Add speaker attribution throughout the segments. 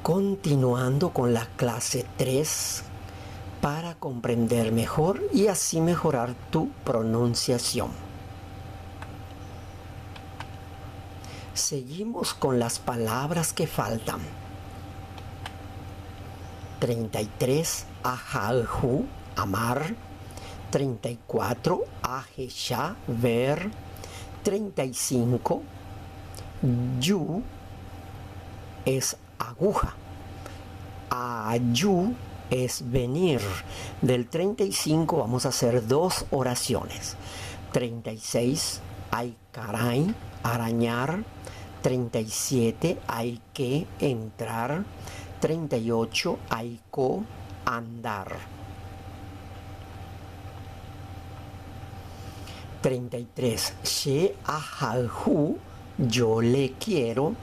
Speaker 1: Continuando con la clase 3 para comprender mejor y así mejorar tu pronunciación. Seguimos con las palabras que faltan. 33, ajalhu, amar. 34, ajesha, ver. 35, yu es aguja. Ayu es venir. Del 35 vamos a hacer dos oraciones. 36, ay caray, arañar. 37, hay que entrar. 38, hay co, andar. 33, she ajalhu, yo le quiero.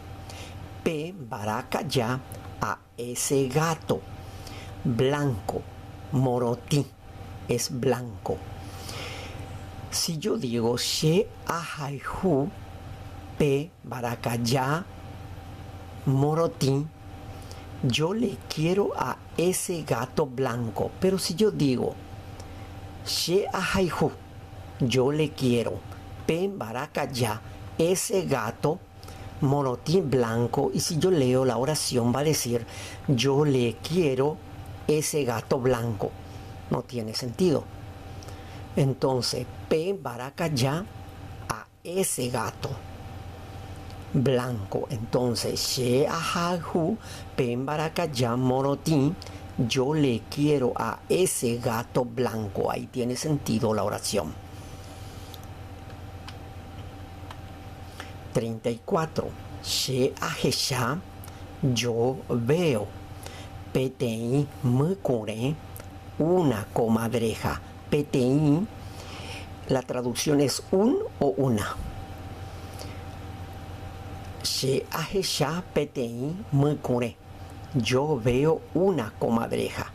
Speaker 1: P, baracaya, a ese gato. Blanco, morotí, es blanco. Si yo digo she ajalhu, P, baracaya, morotí, yo le quiero a ese gato blanco. Pero si yo digo she ajalhu, yo le quiero, P, baracaya, ese gato, morotí blanco, y si yo leo la oración va a decir yo le quiero ese gato blanco. No tiene sentido. Entonces, P, baracaya, a ese gato blanco. Entonces, she ajalhu, P, baracaya, morotí, yo le quiero a ese gato blanco. Ahí tiene sentido la oración. 34, she ajesha, yo veo. PTI, me curé, una comadreja. PTI, la traducción es un o una. She ajesha, PTI, me curé, yo veo una comadreja.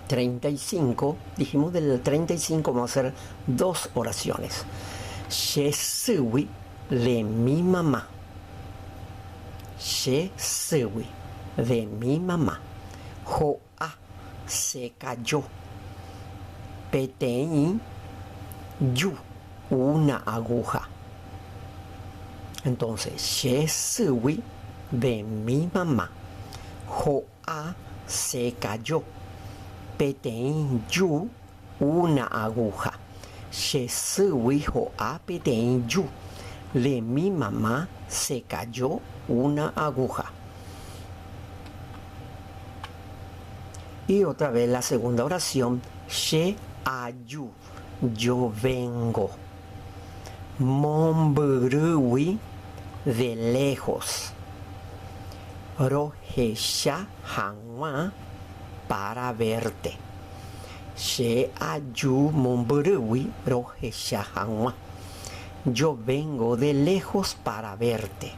Speaker 1: 35, dijimos del 35 vamos a hacer dos oraciones. She sewi, de mi mamá. She sewi, de mi mamá. Joa, se cayó. PTI, yu, una aguja. Entonces, she sewi, de mi mamá. Joa, se cayó. PTI, yu, una aguja. She sewi, joa, PTI, yu, de mi mamá se cayó una aguja. Y otra vez la segunda oración. She ayu, yo vengo. Mombrui, de lejos. Rojesha hanwa, para verte. She ayu mombrui, rojesha hanwa, yo vengo de lejos para verte.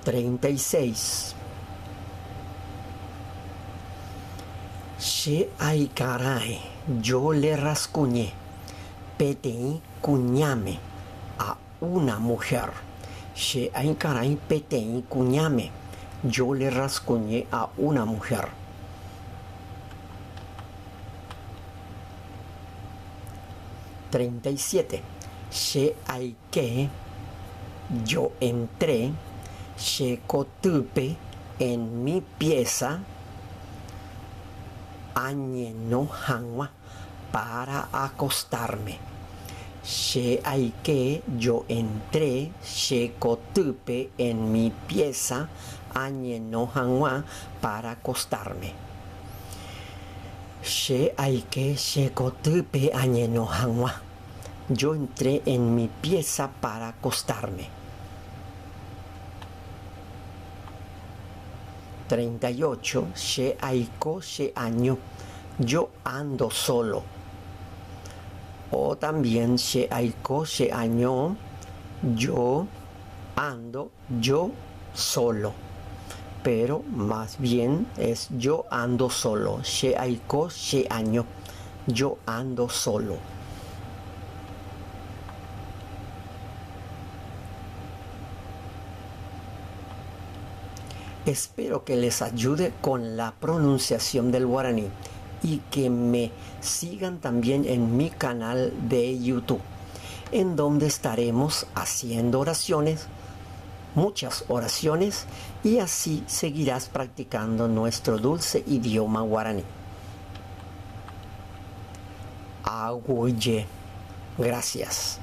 Speaker 1: 36. She ay caray, yo le rascuñé. PTI, cuñame, a una mujer. She ay caray, PTI, cuñame, yo le rascuñé a una mujer. 37. She ay que, yo entré. She cotupe, en mi pieza. Añe no hanwa, para acostarme. She ay que, yo entré. She cotupe, en mi pieza. Añe no hanwa, para acostarme. She ay que, she cotupe, añe no hanwa, yo entré en mi pieza para acostarme. 38. She aiko, she año, yo ando solo. O también she aiko, she año, yo ando, yo solo. Pero más bien es yo ando solo. She aiko, she año, yo ando solo. Espero que les ayude con la pronunciación del guaraní y que me sigan también en mi canal de YouTube, en donde estaremos haciendo oraciones, muchas oraciones, y así seguirás practicando nuestro dulce idioma guaraní. Agüeye. Gracias.